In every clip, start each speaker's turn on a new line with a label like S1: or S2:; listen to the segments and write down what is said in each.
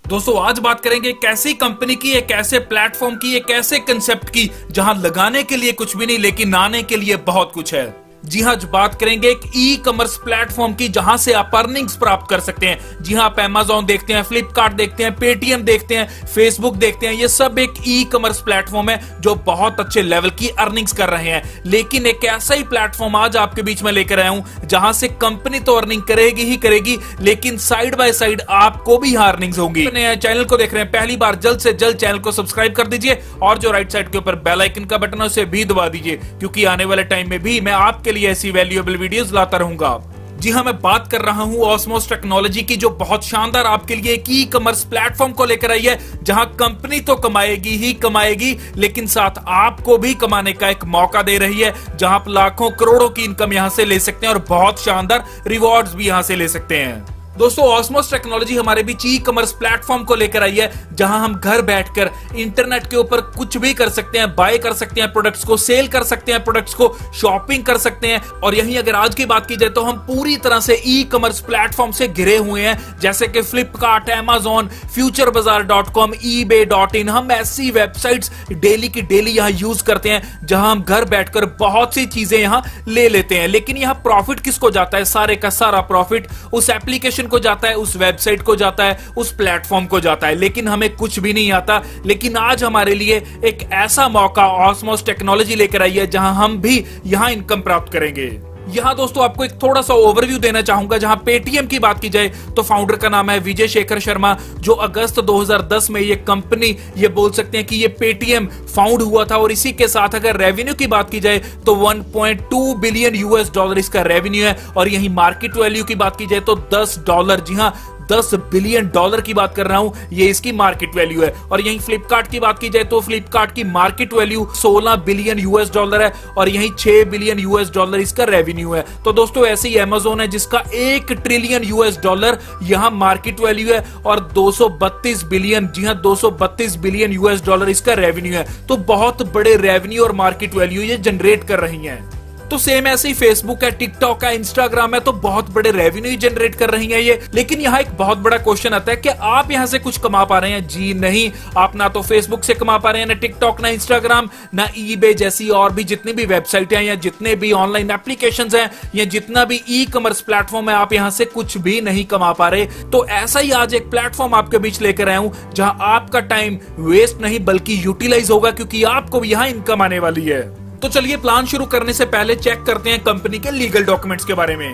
S1: दोस्तों आज बात करेंगे एक ऐसी कंपनी की, एक ऐसे प्लेटफॉर्म की, एक ऐसे कंसेप्ट की जहां लगाने के लिए कुछ भी नहीं लेकिन आने के लिए बहुत कुछ है। जी हाँ, आज बात करेंगे एक ई कॉमर्स प्लेटफॉर्म की जहां से आप अर्निंग्स प्राप्त कर सकते हैं। जी हाँ, आप Amazon देखते हैं, फ्लिपकार्ट देखते हैं, पेटीएम देखते हैं, फेसबुक देखते हैं, ये सब एक ई कॉमर्स प्लेटफॉर्म है जो बहुत अच्छे लेवल की अर्निंग्स कर रहे हैं। लेकिन एक ऐसा ही प्लेटफॉर्म आज आपके बीच में लेकर आया हूं जहां से कंपनी तो अर्निंग करेगी ही करेगी, लेकिन साइड बाय साइड आपको भी यहां अर्निंग्स होंगी। चैनल को देख रहे हैं पहली बार, जल्द से जल्द चैनल को सब्सक्राइब कर दीजिए और जो राइट साइड के ऊपर बेल आइकन का बटन है उसे भी दबा दीजिए, क्योंकि आने वाले टाइम में भी मैं आपके लिए ऐसी वैल्यूएबल वीडियोस लाता रहूंगा। जी हाँ, मैं बात कर रहा हूं ऑस्मोस टेक्नोलॉजी की, जो बहुत शानदार आपके लिए एक ई कॉमर्स प्लेटफॉर्म को लेकर आई है जहां कंपनी तो कमाएगी ही कमाएगी, लेकिन साथ आपको भी कमाने का एक मौका दे रही है, जहां आप लाखों करोड़ों की इनकम यहां से ले सकते हैं और बहुत शानदार रिवॉर्ड्स भी यहां से ले सकते हैं। दोस्तों ऑस्मोस टेक्नोलॉजी हमारे बीच ई कॉमर्स प्लेटफॉर्म को लेकर आई है जहां हम घर बैठकर इंटरनेट के ऊपर कुछ भी कर सकते हैं, बाय कर सकते हैं प्रोडक्ट्स को, सेल कर सकते हैं प्रोडक्ट्स को, शॉपिंग कर सकते हैं। और यहीं अगर आज की बात की जाए तो हम पूरी तरह से ई कॉमर्स प्लेटफॉर्म से घिरे हुए हैं, जैसे कि फ्लिपकार्ट, Amazon, futurebazaar.com, ebay.in। हम ऐसी वेबसाइट्स डेली की डेली यहां यूज करते हैं जहां हम घर बैठकर बहुत सी चीजें यहां ले लेते हैं। लेकिन यहां प्रॉफिट किसको जाता है? सारे का सारा प्रॉफिट उस एप्लीकेशन को जाता है, उस वेबसाइट को जाता है, उस प्लेटफॉर्म को जाता है, लेकिन हमें कुछ भी नहीं आता। लेकिन आज हमारे लिए एक ऐसा मौका ऑस्मोस टेक्नोलॉजी लेकर आई है जहां हम भी यहां इनकम प्राप्त करेंगे। यहां दोस्तों आपको एक थोड़ा सा ओवरव्यू देना चाहूंगा। जहां पेटीएम की बात की जाए तो फाउंडर का नाम है विजय शेखर शर्मा, जो अगस्त 2010 में ये कंपनी, ये बोल सकते हैं कि ये पेटीएम फाउंड हुआ था। और इसी के साथ अगर रेवेन्यू की बात की जाए तो 1.2 बिलियन यूएस डॉलर इसका रेवेन्यू है। और यही मार्केट वैल्यू की बात की जाए तो $10, जी हाँ, $10 बिलियन की बात कर रहा हूं, ये इसकी मार्केट वैल्यू है। और यहीं फ्लिपकार्ट की बात की जाए तो फ्लिपकार्ट की मार्केट वैल्यू $16 बिलियन है और यहीं $6 बिलियन इसका रेवेन्यू है। तो दोस्तों ऐसे ही Amazon है जिसका $1 ट्रिलियन यहां मार्केट वैल्यू है और 232 बिलियन, जी हां, $232 बिलियन इसका रेवेन्यू है। तो बहुत बड़े रेवेन्यू और मार्केट वैल्यू ये जनरेट कर रही हैं। तो सेम ऐसे ही फेसबुक है, टिकटॉक है, इंस्टाग्राम है, तो बहुत बड़े रेवेन्यू जनरेट कर रही है ये। लेकिन यहाँ एक बहुत बड़ा क्वेश्चन आता है कि आप यहाँ से कुछ कमा पा रहे हैं? जी नहीं, आप ना तो फेसबुक से कमा पा रहे हैं, ना टिकटॉक, ना इंस्टाग्राम, ना ईबे जैसी और भी जितनी भी वेबसाइट है या जितने भी ऑनलाइन एप्लीकेशंस हैं या जितना भी ई कॉमर्स प्लेटफॉर्म है, आप यहाँ से कुछ भी नहीं कमा पा रहे। तो ऐसा ही आज एक प्लेटफॉर्म आपके बीच लेकर आया हूं जहां आपका टाइम वेस्ट नहीं बल्कि यूटिलाइज होगा, क्योंकि आपको यहाँ इनकम आने वाली है। तो चलिए प्लान शुरू करने से पहले चेक करते हैं कंपनी के लीगल डॉक्यूमेंट्स के बारे में।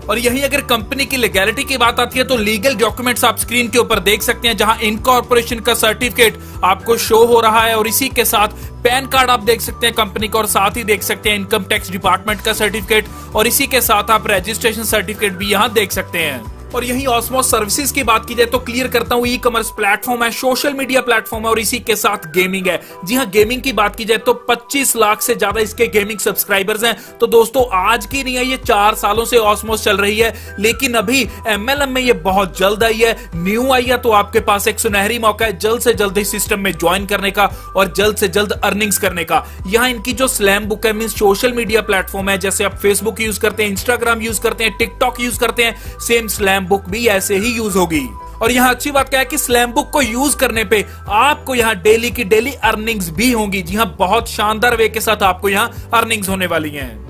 S1: और यहीं अगर कंपनी की लीगैलिटी की बात आती है तो लीगल डॉक्यूमेंट्स आप स्क्रीन के ऊपर देख सकते हैं, जहां इनकॉर्पोरेशन का सर्टिफिकेट आपको शो हो रहा है और इसी के साथ पैन कार्ड आप देख सकते हैं कंपनी का, और साथ ही देख सकते हैं इनकम टैक्स डिपार्टमेंट का सर्टिफिकेट, और इसी के साथ आप रजिस्ट्रेशन सर्टिफिकेट भी यहां देख सकते हैं। और यही ऑस्मोस सर्विसेज की बात की जाए तो क्लियर करता हूं, ई कॉमर्स प्लेटफॉर्म है, सोशल मीडिया प्लेटफॉर्म है और इसी के साथ गेमिंग है। जी हां, गेमिंग की बात की जाए तो 25 लाख से ज्यादा इसके गेमिंग सब्सक्राइबर्स हैं। तो दोस्तों आज की नहीं है, ये 4 सालों से ऑस्मोस चल रही है, लेकिन अभी एमएलएम में ये बहुत जल्द आई है, न्यू आई है। तो आपके पास एक सुनहरी मौका है जल्द से जल्द इस सिस्टम में ज्वाइन करने का और जल्द से जल्द अर्निंग्स करने का। यहाँ इनकी जो स्लैम बुक है, मींस सोशल मीडिया प्लेटफॉर्म है, जैसे आप फेसबुक यूज करते हैं, इंस्टाग्राम यूज करते हैं, टिकटॉक यूज करते हैं, सेम स्लैम बुक भी ऐसे ही यूज होगी। और यहाँ अच्छी बात क्या है कि स्लैम बुक को यूज करने पे आपको यहाँ डेली की डेली अर्निंग्स भी होंगी। जी हाँ, बहुत शानदार वे के साथ आपको यहाँ अर्निंग्स होने वाली हैं।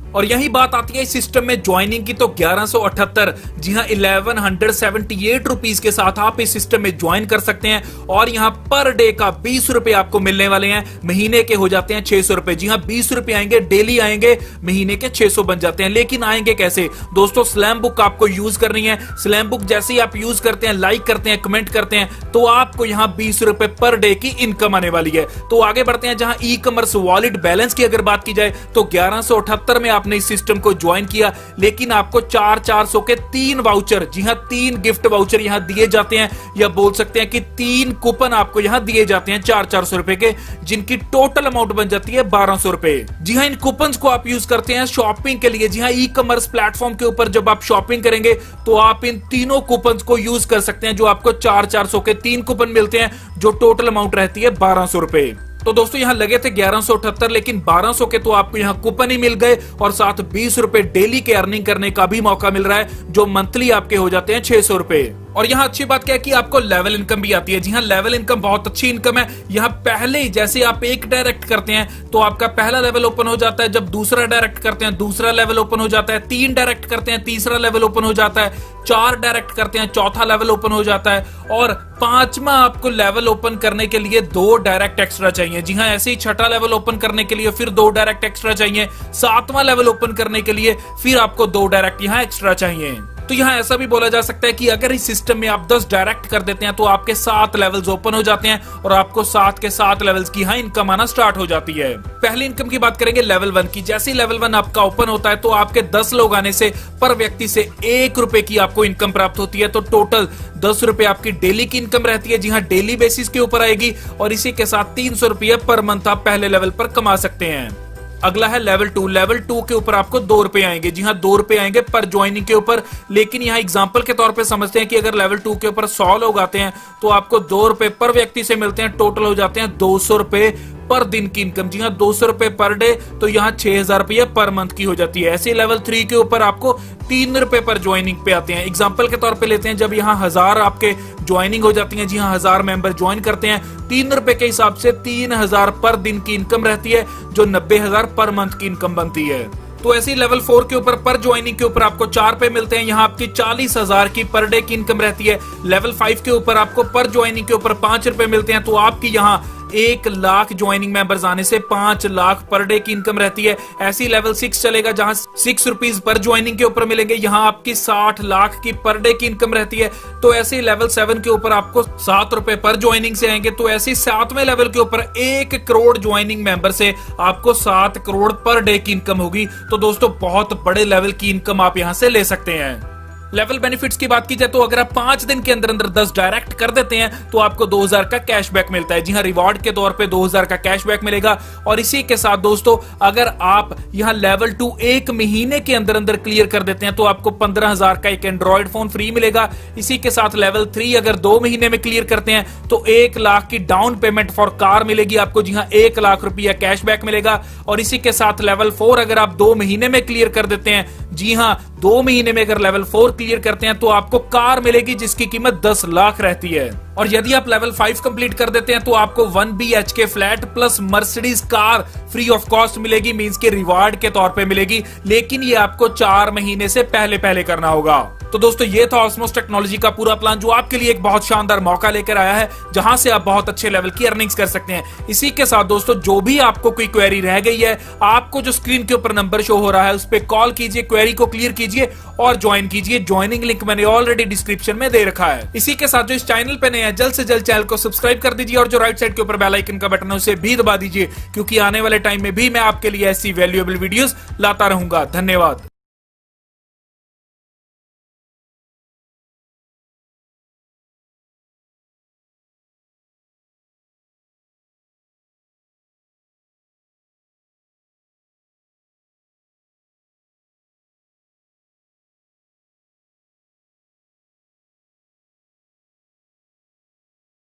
S1: और यही बात आती है इस सिस्टम में ज्वाइनिंग की तो 1178, जी हाँ, 1178 रुपीज के साथ आप इस सिस्टम में ज्वाइन कर सकते हैं। और यहाँ पर डे का 20 रुपए आपको मिलने वाले हैं, महीने के हो जाते हैं 600 रुपए। जी हाँ, 20 रुपए आएंगे, डेली आएंगे, महीने के 600 बन जाते हैं। लेकिन आएंगे कैसे? दोस्तों स्लैम बुक आपको यूज करनी है। स्लैम बुक जैसे ही आप यूज करते हैं, लाइक करते हैं, कमेंट करते हैं, तो आपको यहाँ 20 रुपए पर डे की इनकम आने वाली है। तो आगे बढ़ते हैं, जहां ई कॉमर्स वॉलेट बैलेंस की अगर बात की जाए तो 1178 में आपने इस सिस्टम को ज्वाइन किया, लेकिन आपको 400 के 3 वाउचर, जी हां, 3 गिफ्ट वाउचर यहां दिए जाते हैं, या बोल सकते हैं कि 3 कूपन आपको यहां दिए जाते हैं 400 रुपए के, जिनकी टोटल अमाउंट बन जाती है 1200 रुपए। जी हां, इन कूपन को आप यूज करते हैं शॉपिंग के लिए। जी हां, ई कॉमर्स प्लेटफॉर्म के ऊपर जब आप शॉपिंग करेंगे तो आप इन तीनों कूपन को यूज कर सकते हैं, जो आपको 400 के 3 कूपन मिलते हैं, जो टोटल अमाउंट रहती है 1200 रुपए। तो दोस्तों यहाँ लगे थे 1178, लेकिन 1200 के तो आपको यहाँ कूपन ही मिल गए और साथ 20 रुपए डेली के अर्निंग करने का भी मौका मिल रहा है, जो मंथली आपके हो जाते हैं 600 रुपए। और यहाँ अच्छी बात क्या है कि आपको लेवल इनकम भी आती है। जी हाँ, लेवल इनकम बहुत अच्छी इनकम है। यहाँ पहले ही जैसे आप एक डायरेक्ट करते हैं तो आपका पहला लेवल ओपन हो जाता है, जब दूसरा डायरेक्ट करते हैं दूसरा लेवल ओपन हो जाता है, 3 डायरेक्ट करते हैं तीसरा लेवल ओपन हो जाता है, 4 डायरेक्ट करते हैं चौथा लेवल ओपन हो जाता है, और 5वां आपको लेवल ओपन करने के लिए 2 डायरेक्ट एक्स्ट्रा चाहिए। जी हाँ, ऐसे ही छठा लेवल ओपन करने के लिए फिर 2 डायरेक्ट एक्स्ट्रा चाहिए, 7वां लेवल ओपन करने के लिए फिर आपको 2 डायरेक्ट यहाँ एक्स्ट्रा चाहिए। तो यहाँ ऐसा भी बोला जा सकता है कि अगर इस सिस्टम में आप 10 डायरेक्ट कर देते हैं तो आपके 7 लेवल्स ओपन हो जाते हैं और आपको 7 के 7 लेवल्स की यहाँ इनकम आना स्टार्ट हो जाती है। पहली इनकम की बात करेंगे लेवल 1 की। जैसे लेवल 1 आपका ओपन होता है तो आपके 10 लोग आने से पर व्यक्ति से 1 रुपए की आपको इनकम प्राप्त होती है। तो टोटल 10 रुपए आपकी डेली की इनकम रहती है। जी हाँ, डेली बेसिस के ऊपर आएगी और इसी के साथ 300 रुपये पर मंथ आप पहले लेवल पर कमा सकते हैं। अगला है लेवल 2। लेवल 2 के ऊपर आपको 2 रुपए आएंगे। जी हाँ, 2 रुपए आएंगे पर ज्वाइनिंग के ऊपर। लेकिन यहाँ एग्जांपल के तौर पे समझते हैं कि अगर लेवल 2 के ऊपर 100 लोग आते हैं तो आपको 2 रुपए पर व्यक्ति से मिलते हैं। टोटल हो जाते हैं 200 रुपए पर दिन की इनकम। जी हाँ, 200 रुपए पर डे, तो यहाँ 6000 रुपये पर मंथ की हो जाती है। ऐसे लेवल 3 के ऊपर आपको 3 रुपए पर ज्वाइनिंग पे आते हैं। एग्जाम्पल के तौर पे लेते हैं, जब यहाँ 1000 आपके ज्वाइनिंग हो जाती है, जी हाँ 1000 मेंबर ज्वाइन करते हैं, 3 रुपए के हिसाब से 3000 पर दिन की इनकम रहती है, जो 90,000 पर मंथ की इनकम बनती है। तो ऐसे लेवल 4 के ऊपर पर ज्वाइनिंग के ऊपर आपको 4 रुपए मिलते हैं। यहाँ आपकी 40,000 की पर डे की इनकम रहती है। लेवल 5 के ऊपर आपको पर ज्वाइनिंग के ऊपर 5 रुपए मिलते हैं। तो आपकी यहाँ 1 लाख ज्वाइनिंग मेंबर्स आने से 5 लाख पर डे की इनकम रहती है। ऐसी लेवल 6 चलेगा जहां 6 रुपीज पर ज्वाइनिंग के ऊपर मिलेंगे। यहाँ आपकी 60 लाख की पर डे की इनकम रहती है। तो ऐसे लेवल 7 के ऊपर आपको 7 रुपए पर ज्वाइनिंग से आएंगे। तो ऐसे 7वें लेवल के ऊपर 1 करोड़ ज्वाइनिंग मेंबर से आपको 7 करोड़ पर डे की इनकम होगी। तो दोस्तों बहुत बड़े लेवल की इनकम आप यहां से ले सकते हैं। लेवल बेनिफिट्स की बात की जाए तो अगर आप 5 दिन के अंदर अंदर 10 डायरेक्ट कर देते हैं तो आपको 2000 का कैशबैक मिलता है। जी हाँ, रिवॉर्ड के तौर पे 2000 का कैशबैक मिलेगा। और इसी के साथ दोस्तों अगर आप यहाँ लेवल 2 1 महीने के अंदर अंदर क्लियर कर देते हैं तो आपको 15,000 का एक एंड्रॉइड फोन फ्री मिलेगा। इसी के साथ लेवल 3 अगर 2 महीने में क्लियर करते हैं तो 1 लाख की डाउन पेमेंट फॉर कार मिलेगी आपको। जी हाँ, 1 लाख रुपया कैशबैक मिलेगा। और इसी के साथ लेवल 4 अगर आप 2 महीने में क्लियर कर देते हैं, जी हाँ 2 महीने में अगर लेवल 4 क्लियर करते हैं तो आपको कार मिलेगी जिसकी कीमत 10 लाख रहती है। और यदि आप लेवल 5 कंप्लीट कर देते हैं तो आपको 1 BHK flat plus Mercedes car free of cost मिलेगी, मींस के रिवार्ड के तौर पे मिलेगी। लेकिन ये आपको 4 महीने से पहले पहले करना होगा। तो दोस्तों ये था ऑस्मोस टेक्नोलॉजी का पूरा प्लान, जो आपके लिए एक बहुत शानदार मौका लेकर आया है जहां से आप बहुत अच्छे लेवल की अर्निंग्स कर सकते हैं। इसी के साथ दोस्तों जो भी आपको कोई क्वेरी रह गई है, आपको जो स्क्रीन के ऊपर नंबर शो हो रहा है उस पर कॉल कीजिए, क्वेरी को क्लियर कीजिए और ज्वाइन कीजिए। ज्वाइनिंग लिंक मैंने ऑलरेडी डिस्क्रिप्शन में दे रखा है। इसी के साथ जो इस चैनल पे नए हैं जल्द से जल्द चैनल को सब्सक्राइब कर दीजिए और जो राइट साइड के ऊपर बेल आइकन का बटन है उसे भी दबा दीजिए, क्योंकि आने वाले टाइम में भी मैं आपके लिए ऐसी वैल्यूएबल वीडियोस लाता रहूंगा। धन्यवाद।